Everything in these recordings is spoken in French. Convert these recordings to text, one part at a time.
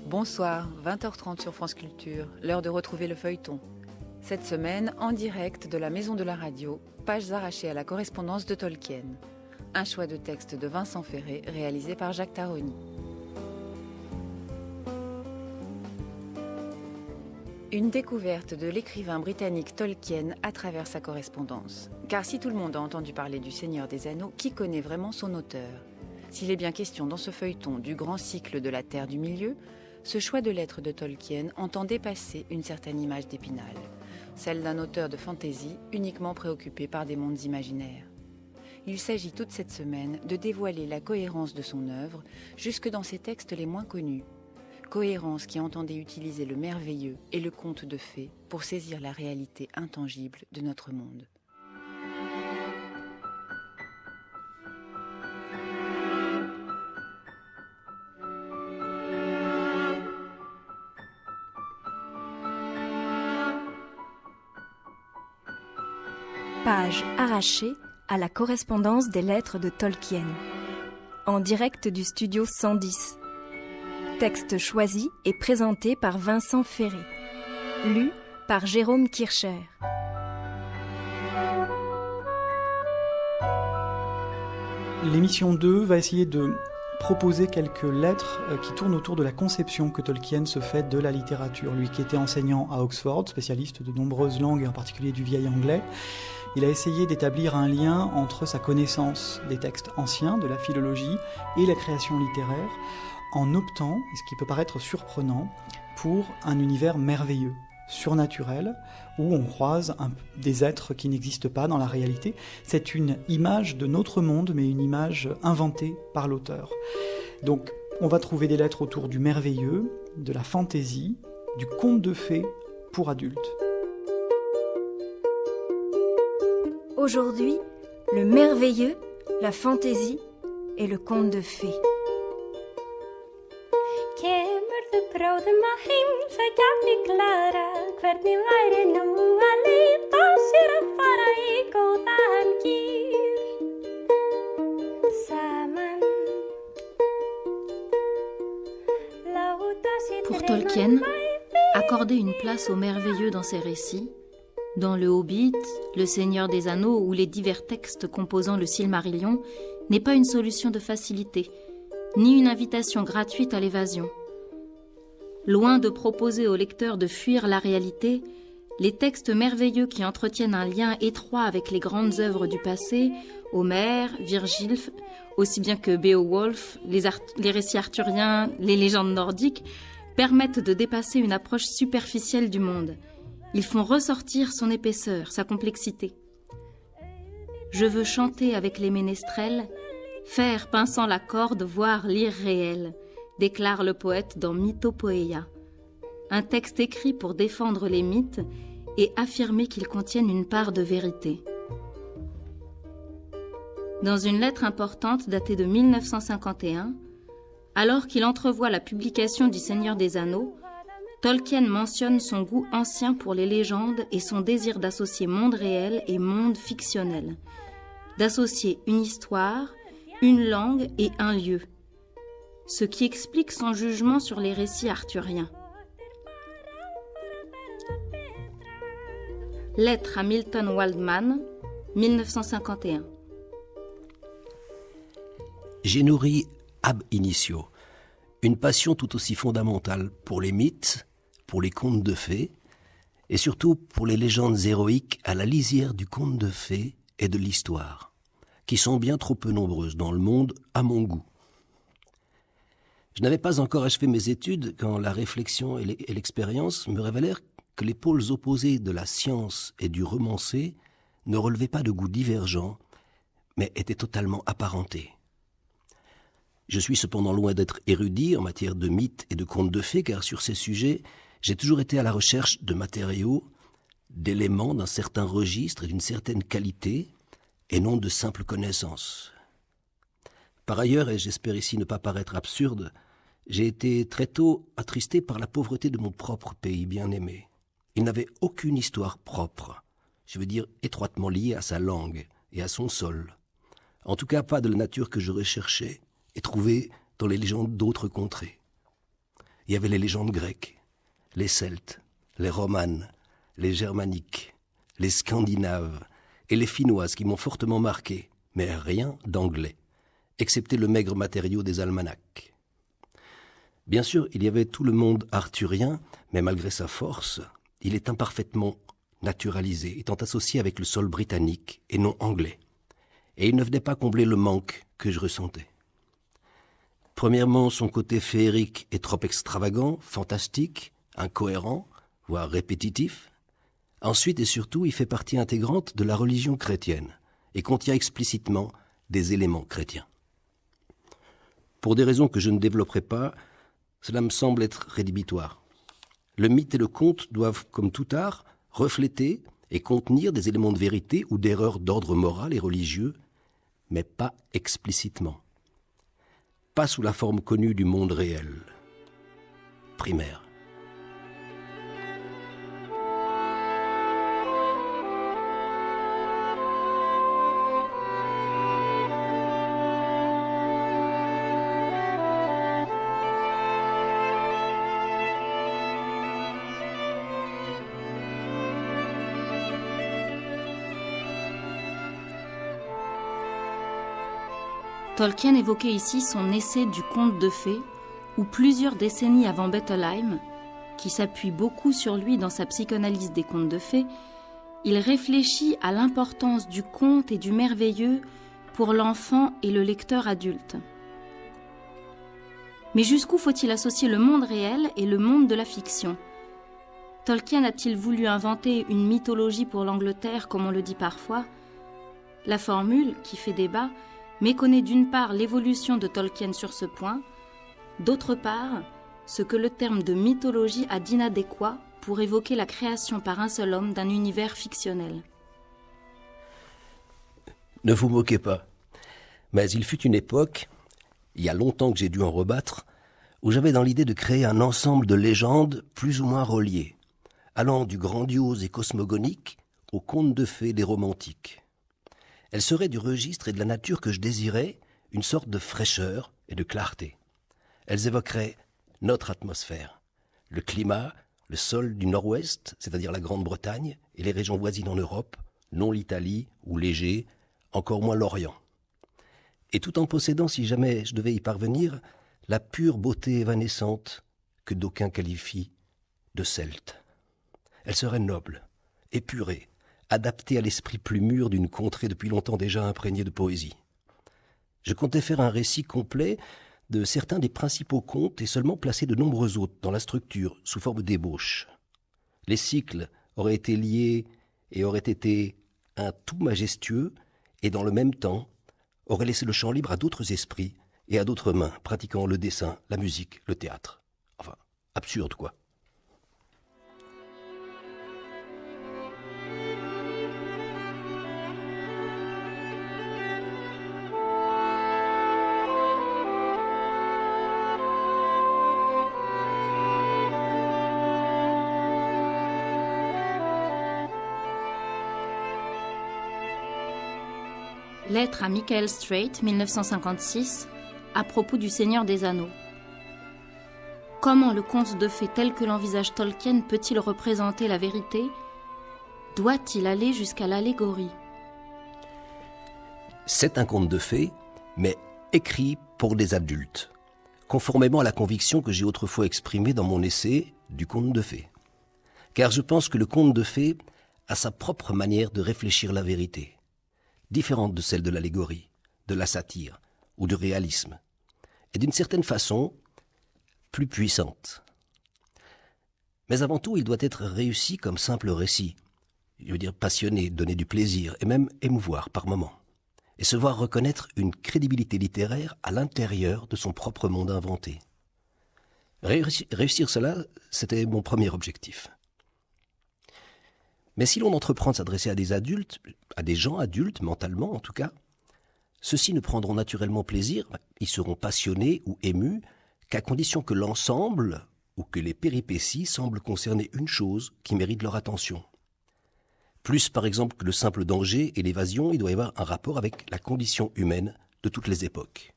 Bonsoir, 20h30 sur France Culture, l'heure de retrouver le feuilleton. Cette semaine, en direct de la Maison de la Radio, pages arrachées à la correspondance de Tolkien. Un choix de texte de Vincent Ferré, réalisé par Jacques Taroni. Une découverte de l'écrivain britannique Tolkien à travers sa correspondance. Car si tout le monde a entendu parler du Seigneur des Anneaux, qui connaît vraiment son auteur ? S'il est bien question dans ce feuilleton du grand cycle de la Terre du Milieu, ce choix de lettres de Tolkien entend dépasser une certaine image d'Épinal, celle d'un auteur de fantasy uniquement préoccupé par des mondes imaginaires. Il s'agit toute cette semaine de dévoiler la cohérence de son œuvre jusque dans ses textes les moins connus. Cohérence qui entendait utiliser le merveilleux et le conte de fées pour saisir la réalité intangible de notre monde. Page arrachée à la correspondance des lettres de Tolkien. En direct du studio 110. Texte choisi et présenté par Vincent Ferré. Lu par Jérôme Kircher. L'émission 2 va essayer de proposer quelques lettres qui tournent autour de la conception que Tolkien se fait de la littérature. Lui qui était enseignant à Oxford, spécialiste de nombreuses langues et en particulier du vieil anglais, il a essayé d'établir un lien entre sa connaissance des textes anciens, de la philologie et la création littéraire, en optant, ce qui peut paraître surprenant, pour un univers merveilleux, surnaturel, où on croise des êtres qui n'existent pas dans la réalité. C'est une image de notre monde, mais une image inventée par l'auteur. Donc, on va trouver des lettres autour du merveilleux, de la fantaisie, du conte de fées pour adultes. Aujourd'hui, le merveilleux, la fantaisie et le conte de fées. Kemurðu bráðum að heimsækja mig Klara, hvernig væri nú að leyfa sér að fara í góðan gír saman. Pour Tolkien, accorder une place au merveilleux dans ses récits, dans le Hobbit, le Seigneur des Anneaux ou les divers textes composant le Silmarillion, n'est pas une solution de facilité, ni une invitation gratuite à l'évasion. Loin de proposer au lecteur de fuir la réalité, les textes merveilleux qui entretiennent un lien étroit avec les grandes œuvres du passé, Homère, Virgile, aussi bien que Beowulf, les récits arthuriens, les légendes nordiques, permettent de dépasser une approche superficielle du monde. Ils font ressortir son épaisseur, sa complexité. Je veux chanter avec les ménestrels, faire pinçant la corde, voir l'irréel, déclare le poète dans Mythopoeia, un texte écrit pour défendre les mythes et affirmer qu'ils contiennent une part de vérité. Dans une lettre importante datée de 1951, alors qu'il entrevoit la publication du Seigneur des Anneaux, Tolkien mentionne son goût ancien pour les légendes et son désir d'associer monde réel et monde fictionnel, d'associer une histoire, une langue et un lieu, ce qui explique son jugement sur les récits arthuriens. Lettre à Milton Waldman, 1951. J'ai nourri ab initio une passion tout aussi fondamentale pour les mythes, pour les contes de fées, et surtout pour les légendes héroïques à la lisière du conte de fées et de l'histoire, qui sont bien trop peu nombreuses dans le monde à mon goût. Je n'avais pas encore achevé mes études quand la réflexion et l'expérience me révélèrent que les pôles opposés de la science et du romancé ne relevaient pas de goûts divergents, mais étaient totalement apparentés. Je suis cependant loin d'être érudit en matière de mythes et de contes de fées, car sur ces sujets, j'ai toujours été à la recherche de matériaux, d'éléments d'un certain registre et d'une certaine qualité, et non de simples connaissances. Par ailleurs, et j'espère ici ne pas paraître absurde, j'ai été très tôt attristé par la pauvreté de mon propre pays bien-aimé. Il n'avait aucune histoire propre, je veux dire étroitement liée à sa langue et à son sol. En tout cas, pas de la nature que je recherchais et trouvée dans les légendes d'autres contrées. Il y avait les légendes grecques, les Celtes, les Romanes, les Germaniques, les Scandinaves et les Finnoises qui m'ont fortement marqué, mais rien d'anglais, excepté le maigre matériau des almanachs. Bien sûr, il y avait tout le monde arthurien, mais malgré sa force, il est imparfaitement naturalisé, étant associé avec le sol britannique et non anglais. Et il ne venait pas combler le manque que je ressentais. Premièrement, son côté féerique est trop extravagant, fantastique, incohérent, voire répétitif. Ensuite et surtout, il fait partie intégrante de la religion chrétienne et contient explicitement des éléments chrétiens. Pour des raisons que je ne développerai pas, cela me semble être rédhibitoire. Le mythe et le conte doivent, comme tout art, refléter et contenir des éléments de vérité ou d'erreur d'ordre moral et religieux, mais pas explicitement. Pas sous la forme connue du monde réel, primaire. Tolkien évoquait ici son essai du conte de fées, où plusieurs décennies avant Bettelheim, qui s'appuie beaucoup sur lui dans sa psychanalyse des contes de fées, il réfléchit à l'importance du conte et du merveilleux pour l'enfant et le lecteur adulte. Mais jusqu'où faut-il associer le monde réel et le monde de la fiction ? Tolkien a-t-il voulu inventer une mythologie pour l'Angleterre, comme on le dit parfois ? La formule, qui fait débat, méconnaît d'une part l'évolution de Tolkien sur ce point, d'autre part, ce que le terme de mythologie a d'inadéquat pour évoquer la création par un seul homme d'un univers fictionnel. Ne vous moquez pas, mais il fut une époque, il y a longtemps que j'ai dû en rebattre, où j'avais dans l'idée de créer un ensemble de légendes plus ou moins reliées, allant du grandiose et cosmogonique aux contes de fées des romantiques. Elles seraient du registre et de la nature que je désirais, une sorte de fraîcheur et de clarté. Elles évoqueraient notre atmosphère, le climat, le sol du nord-ouest, c'est-à-dire la Grande-Bretagne, et les régions voisines en Europe, non l'Italie ou l'Égée, encore moins l'Orient. Et tout en possédant, si jamais je devais y parvenir, la pure beauté évanescente que d'aucuns qualifient de celte. Elles seraient nobles, épurées, adapté à l'esprit plus mûr d'une contrée depuis longtemps déjà imprégnée de poésie. Je comptais faire un récit complet de certains des principaux contes et seulement placer de nombreux autres dans la structure sous forme d'ébauche. Les cycles auraient été liés et auraient été un tout majestueux et dans le même temps auraient laissé le champ libre à d'autres esprits et à d'autres mains pratiquant le dessin, la musique, le théâtre. Enfin, absurde quoi. Lettre à Michael Strait, 1956, à propos du Seigneur des Anneaux. Comment le conte de fées tel que l'envisage Tolkien peut-il représenter la vérité ? Doit-il aller jusqu'à l'allégorie ? C'est un conte de fées, mais écrit pour des adultes, conformément à la conviction que j'ai autrefois exprimée dans mon essai du conte de fées. Car je pense que le conte de fées a sa propre manière de réfléchir la vérité, différente de celle de l'allégorie, de la satire ou du réalisme, et d'une certaine façon, plus puissante. Mais avant tout, il doit être réussi comme simple récit, je veux dire passionné, donner du plaisir et même émouvoir par moments, et se voir reconnaître une crédibilité littéraire à l'intérieur de son propre monde inventé. Réussir cela, c'était mon premier objectif. Mais si l'on entreprend de s'adresser à des adultes, à des gens adultes, mentalement en tout cas, ceux-ci ne prendront naturellement plaisir, ils seront passionnés ou émus, qu'à condition que l'ensemble ou que les péripéties semblent concerner une chose qui mérite leur attention. Plus par exemple que le simple danger et l'évasion, il doit y avoir un rapport avec la condition humaine de toutes les époques.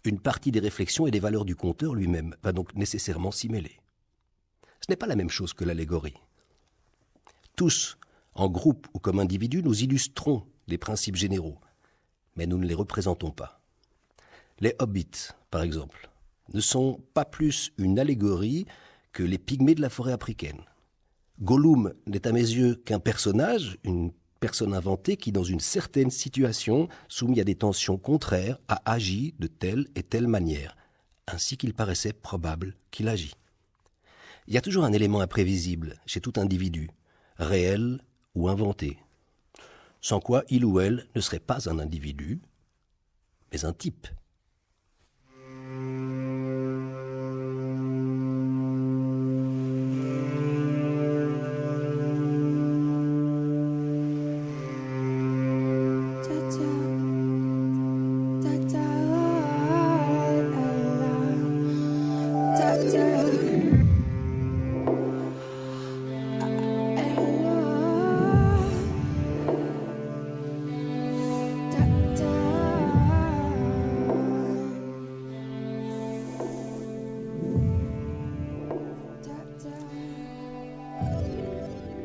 Une partie des réflexions et des valeurs du conteur lui-même va donc nécessairement s'y mêler. Ce n'est pas la même chose que l'allégorie. Tous, en groupe ou comme individus, nous illustrons des principes généraux, mais nous ne les représentons pas. Les hobbits, par exemple, ne sont pas plus une allégorie que les pygmées de la forêt africaine. Gollum n'est à mes yeux qu'un personnage, une personne inventée qui, dans une certaine situation, soumis à des tensions contraires, a agi de telle et telle manière, ainsi qu'il paraissait probable qu'il agit. Il y a toujours un élément imprévisible chez tout individu, réel ou inventé, sans quoi il ou elle ne serait pas un individu, mais un type.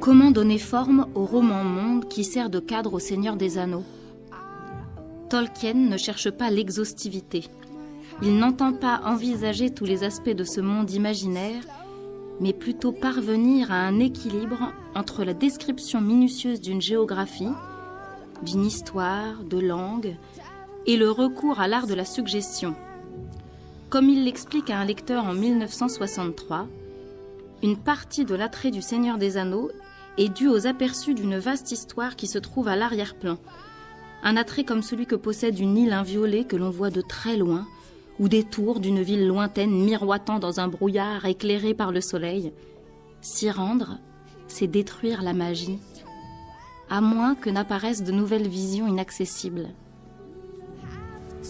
Comment donner forme au roman-monde qui sert de cadre au Seigneur des Anneaux ? Tolkien ne cherche pas l'exhaustivité. Il n'entend pas envisager tous les aspects de ce monde imaginaire, mais plutôt parvenir à un équilibre entre la description minutieuse d'une géographie, d'une histoire, de langue, et le recours à l'art de la suggestion. Comme il l'explique à un lecteur en 1963, une partie de l'attrait du Seigneur des Anneaux est due aux aperçus d'une vaste histoire qui se trouve à l'arrière-plan. Un attrait comme celui que possède une île inviolée que l'on voit de très loin, ou des tours d'une ville lointaine miroitant dans un brouillard éclairé par le soleil. S'y rendre, c'est détruire la magie, à moins que n'apparaissent de nouvelles visions inaccessibles.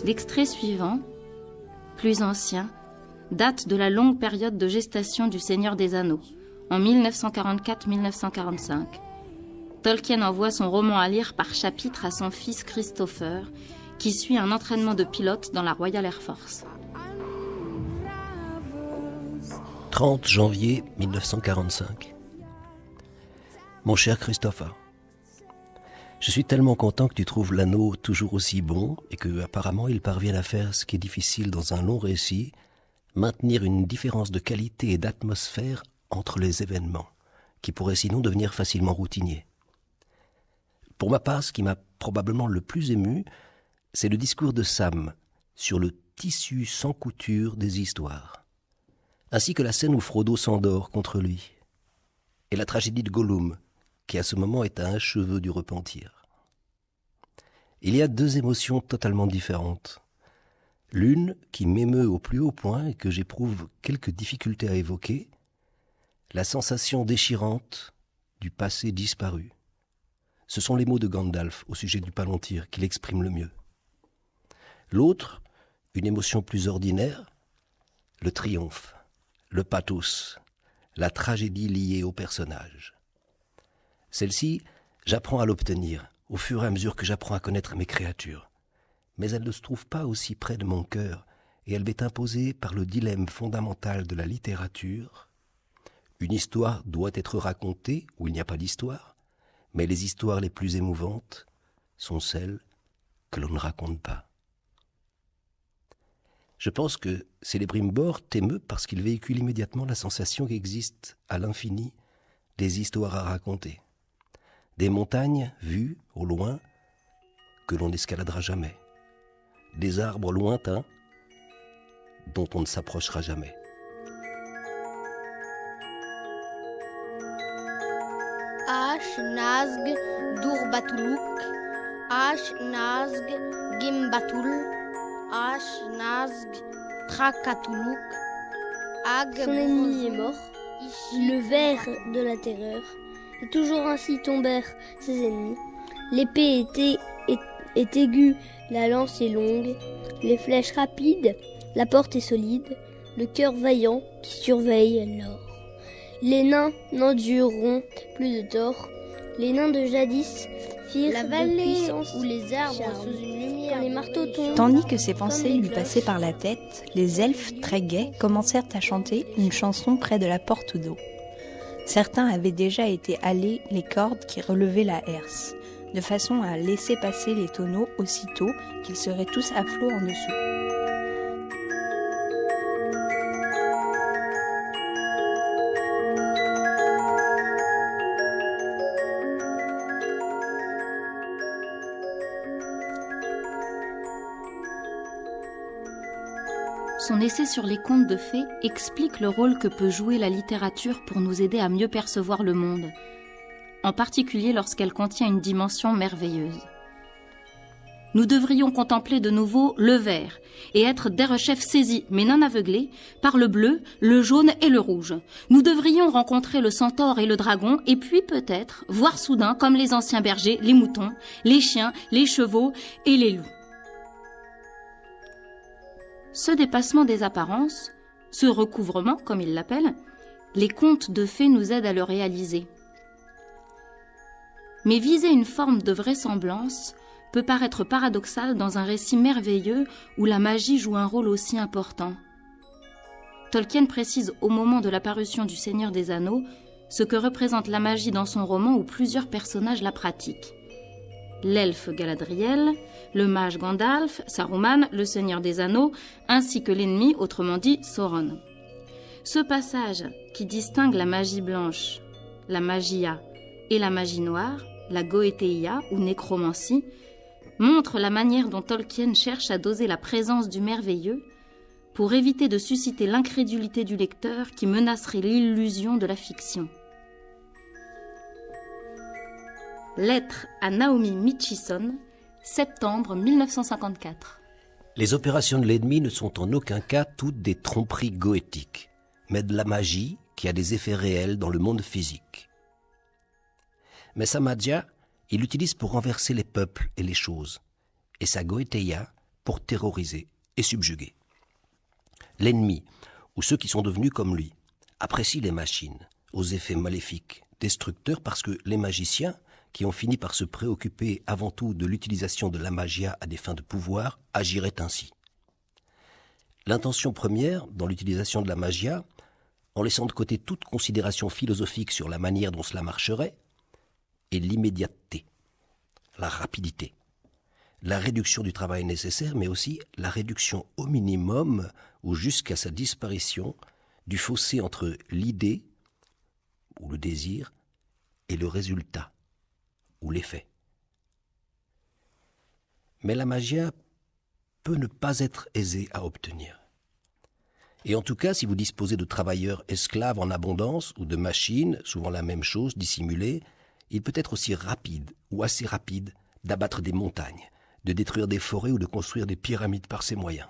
L'extrait suivant, plus ancien, date de la longue période de gestation du Seigneur des Anneaux, en 1944-1945. Tolkien envoie son roman à lire par chapitre à son fils Christopher, qui suit un entraînement de pilote dans la Royal Air Force. 30 janvier 1945. Mon cher Christopher, je suis tellement content que tu trouves l'anneau toujours aussi bon et que, apparemment, il parvient à faire ce qui est difficile dans un long récit, maintenir une différence de qualité et d'atmosphère entre les événements, qui pourraient sinon devenir facilement routiniers. Pour ma part, ce qui m'a probablement le plus ému, c'est le discours de Sam sur le tissu sans couture des histoires, ainsi que la scène où Frodo s'endort contre lui, et la tragédie de Gollum, qui à ce moment est à un cheveu du repentir. Il y a deux émotions totalement différentes. L'une qui m'émeut au plus haut point et que j'éprouve quelques difficultés à évoquer, la sensation déchirante du passé disparu. Ce sont les mots de Gandalf au sujet du Palantir qui l'expriment le mieux. L'autre, une émotion plus ordinaire, le triomphe, le pathos, la tragédie liée au personnage. Celle-ci, j'apprends à l'obtenir au fur et à mesure que j'apprends à connaître mes créatures. Mais elle ne se trouve pas aussi près de mon cœur et elle m'est imposée par le dilemme fondamental de la littérature. Une histoire doit être racontée où il n'y a pas d'histoire, mais les histoires les plus émouvantes sont celles que l'on ne raconte pas. Je pense que Celebrimbor t'émeut parce qu'il véhicule immédiatement la sensation qu'existe à l'infini des histoires à raconter. Des montagnes vues au loin que l'on n'escaladera jamais. Des arbres lointains dont on ne s'approchera jamais. Ash Nazg Durbatuluk, Ash Nazg Gimbatul, Ash Nazg Trakatuluk, Ag. Son ennemi est mort, le ver de la terreur, et toujours ainsi tombèrent ses ennemis. L'épée est aiguë, la lance est longue, les flèches rapides, la porte est solide, le cœur vaillant qui surveille l'or. Les nains n'endureront plus de tort, les nains de jadis firent La de vallée puissance où les arbres charmes. sous une lumière Quand les marteaux tombent, Tandis que ces pensées Comme les lui cloches. passaient par la tête, les elfes, très gais, commencèrent à chanter une chanson près de la porte d'eau. Certains avaient déjà été halés les cordes qui relevaient la herse, de façon à laisser passer les tonneaux aussitôt qu'ils seraient tous à flot en dessous. Son essai sur les contes de fées explique le rôle que peut jouer la littérature pour nous aider à mieux percevoir le monde, en particulier lorsqu'elle contient une dimension merveilleuse. Nous devrions contempler de nouveau le vert et être derechef saisis, mais non aveuglés, par le bleu, le jaune et le rouge. Nous devrions rencontrer le centaure et le dragon et puis peut-être voir soudain, comme les anciens bergers, les moutons, les chiens, les chevaux et les loups. Ce dépassement des apparences, ce recouvrement, comme ils l'appellent, les contes de fées nous aident à le réaliser. Mais viser une forme de vraisemblance peut paraître paradoxal dans un récit merveilleux où la magie joue un rôle aussi important. Tolkien précise au moment de la parution du Seigneur des Anneaux ce que représente la magie dans son roman où plusieurs personnages la pratiquent. L'elfe Galadriel, le mage Gandalf, Saruman, le Seigneur des Anneaux, ainsi que l'ennemi, autrement dit Sauron. Ce passage qui distingue la magie blanche, la magia, et la magie noire, la goétéia ou nécromancie, montre la manière dont Tolkien cherche à doser la présence du merveilleux pour éviter de susciter l'incrédulité du lecteur qui menacerait l'illusion de la fiction. Lettre à Naomi Mitchison, septembre 1954. Les opérations de l'ennemi ne sont en aucun cas toutes des tromperies goétiques, mais de la magie qui a des effets réels dans le monde physique. Mais sa magia, il l'utilise pour renverser les peuples et les choses, et sa goétéia pour terroriser et subjuguer. L'ennemi, ou ceux qui sont devenus comme lui, apprécient les machines, aux effets maléfiques, destructeurs, parce que les magiciens, qui ont fini par se préoccuper avant tout de l'utilisation de la magia à des fins de pouvoir, agiraient ainsi. L'intention première, dans l'utilisation de la magia, en laissant de côté toute considération philosophique sur la manière dont cela marcherait, est l'immédiateté, la rapidité, la réduction du travail nécessaire, mais aussi la réduction au minimum, ou jusqu'à sa disparition, du fossé entre l'idée, ou le désir, et le résultat, ou l'effet. Mais la magia peut ne pas être aisée à obtenir. Et en tout cas, si vous disposez de travailleurs esclaves en abondance, ou de machines, souvent la même chose, dissimulées, il peut être aussi rapide, ou assez rapide, d'abattre des montagnes, de détruire des forêts ou de construire des pyramides par ces moyens.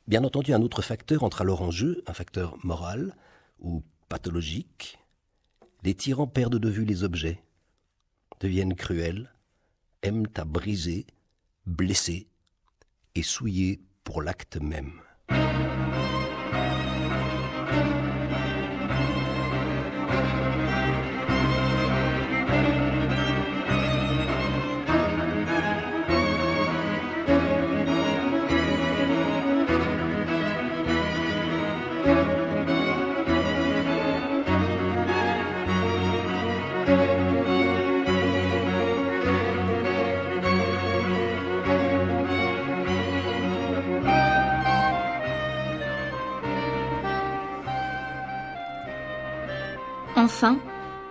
Bien entendu, un autre facteur entre alors en jeu, un facteur moral ou pathologique. Les tyrans perdent de vue les objets, deviennent cruels, aiment à briser, blesser et souiller pour l'acte même. Enfin,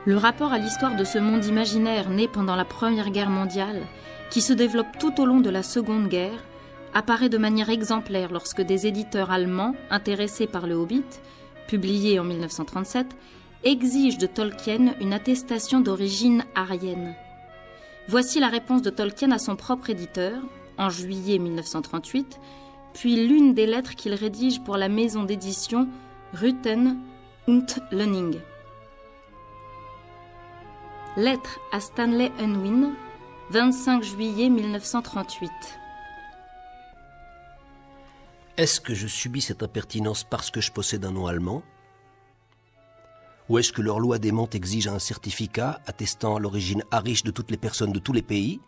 le rapport à l'histoire de ce monde imaginaire né pendant la Première Guerre mondiale, qui se développe tout au long de la Seconde Guerre, apparaît de manière exemplaire lorsque des éditeurs allemands intéressés par le Hobbit, publié en 1937, exigent de Tolkien une attestation d'origine aryenne. Voici la réponse de Tolkien à son propre éditeur, en juillet 1938, puis l'une des lettres qu'il rédige pour la maison d'édition Rutten und Lönning. Lettre à Stanley Unwin, 25 juillet 1938. Est-ce que je subis cette impertinence parce que je possède un nom allemand ? Ou est-ce que leur loi démente exige un certificat attestant l'origine ariche de toutes les personnes de tous les pays ?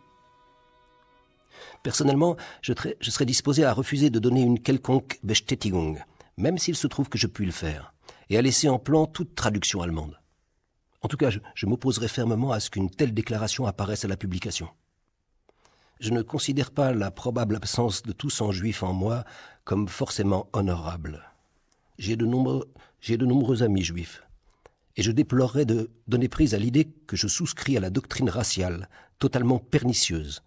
Personnellement, je serais disposé à refuser de donner une quelconque Bestätigung, même s'il se trouve que je puis le faire, et à laisser en plan toute traduction allemande. En tout cas, je m'opposerai fermement à ce qu'une telle déclaration apparaisse à la publication. Je ne considère pas la probable absence de tout sang juif en moi comme forcément honorable. J'ai de nombreux amis juifs, et je déplorerais de donner prise à l'idée que je souscris à la doctrine raciale, totalement pernicieuse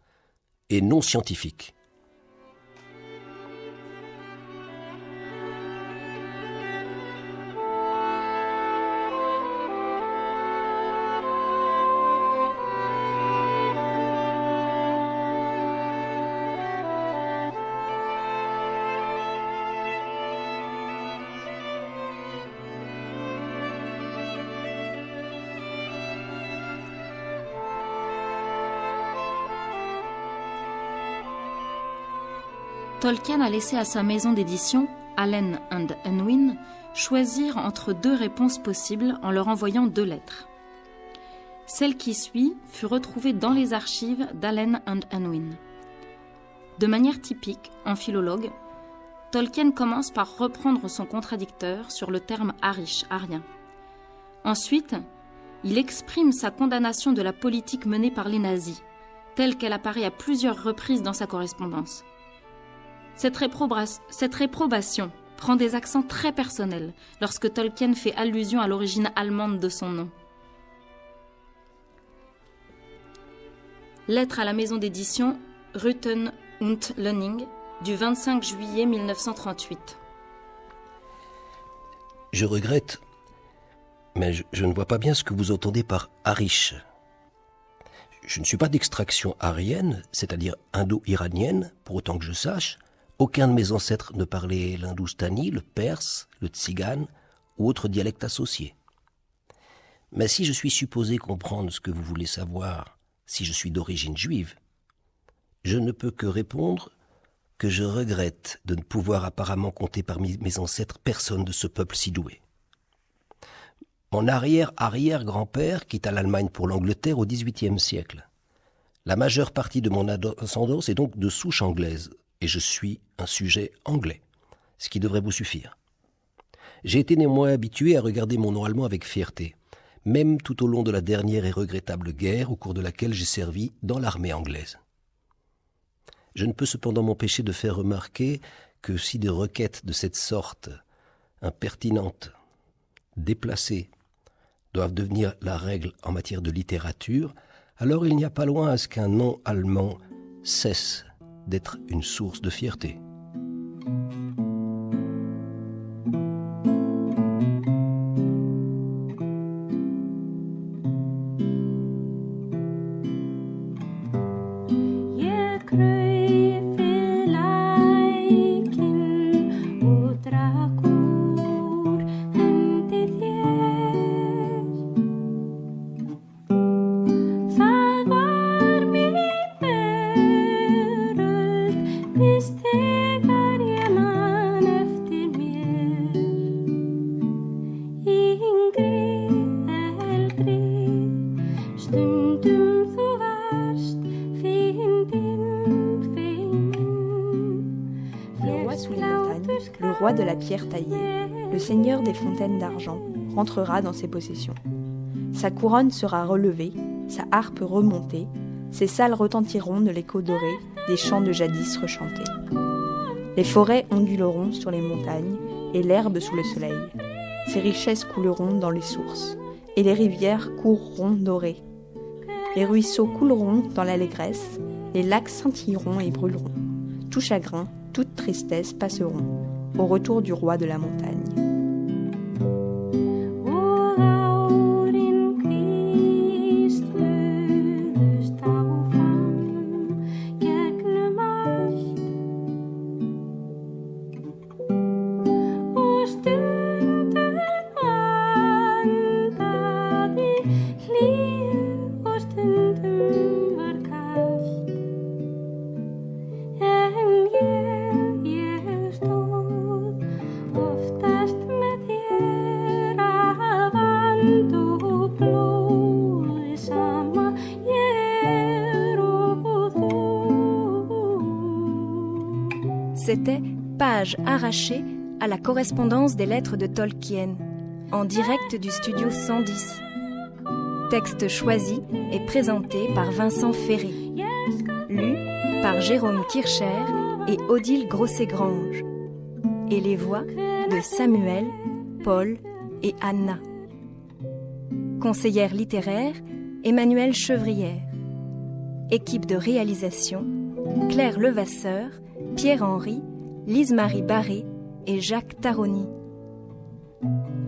et non scientifique. Tolkien a laissé à sa maison d'édition, Allen & Unwin, choisir entre 2 réponses possibles en leur envoyant 2 lettres. Celle qui suit fut retrouvée dans les archives d'Allen & Unwin. De manière typique, en philologue, Tolkien commence par reprendre son contradicteur sur le terme arish, arien. Ensuite, il exprime sa condamnation de la politique menée par les nazis, telle qu'elle apparaît à plusieurs reprises dans sa correspondance. Cette réprobation prend des accents très personnels lorsque Tolkien fait allusion à l'origine allemande de son nom. Lettre à la maison d'édition Rutten und Lönning du 25 juillet 1938. Je regrette, mais je ne vois pas bien ce que vous entendez par arish. Je ne suis pas d'extraction aryenne, c'est-à-dire indo-iranienne, pour autant que je sache. Aucun de mes ancêtres ne parlait l'hindoustani, le perse, le tzigane ou autre dialecte associé. Mais si je suis supposé comprendre ce que vous voulez savoir, si je suis d'origine juive, je ne peux que répondre que je regrette de ne pouvoir apparemment compter parmi mes ancêtres personne de ce peuple si doué. Mon arrière-arrière-grand-père quitta l'Allemagne pour l'Angleterre au XVIIIe siècle. La majeure partie de mon ascendance est donc de souche anglaise, et je suis un sujet anglais, ce qui devrait vous suffire. J'ai été néanmoins habitué à regarder mon nom allemand avec fierté, même tout au long de la dernière et regrettable guerre au cours de laquelle j'ai servi dans l'armée anglaise. Je ne peux cependant m'empêcher de faire remarquer que si des requêtes de cette sorte, impertinentes, déplacées, doivent devenir la règle en matière de littérature, alors il n'y a pas loin à ce qu'un nom allemand cesse d'être une source de fierté. Roi de la pierre taillée, le seigneur des fontaines d'argent, rentrera dans ses possessions. Sa couronne sera relevée, sa harpe remontée, ses salles retentiront de l'écho doré des chants de jadis rechantés. Les forêts onduleront sur les montagnes et l'herbe sous le soleil. Ses richesses couleront dans les sources et les rivières courront dorées. Les ruisseaux couleront dans l'allégresse, les lacs scintilleront et brûleront. Tout chagrin, toute tristesse passeront au retour du roi de la montagne. Oftast C'était Pages arrachées à la correspondance des lettres de Tolkien, en direct du studio 110. Texte choisi et présenté par Vincent Ferré. Lu par Jérôme Kircher et Odile Grosset-Grange. Et les voix de Samuel, Paul et Anna. Conseillère littéraire, Emmanuelle Chevrière. Équipe de réalisation, Claire Levasseur, Pierre-Henry, Lise-Marie Barré et Jacques Taroni.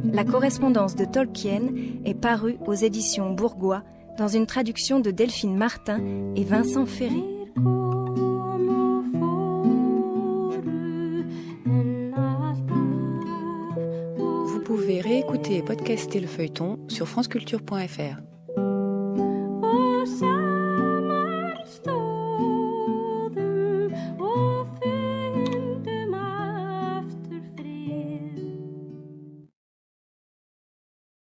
La correspondance de Tolkien est parue aux éditions Bourgois dans une traduction de Delphine Martin et Vincent Ferré. Vous pouvez réécouter et podcaster le feuilleton sur franceculture.fr.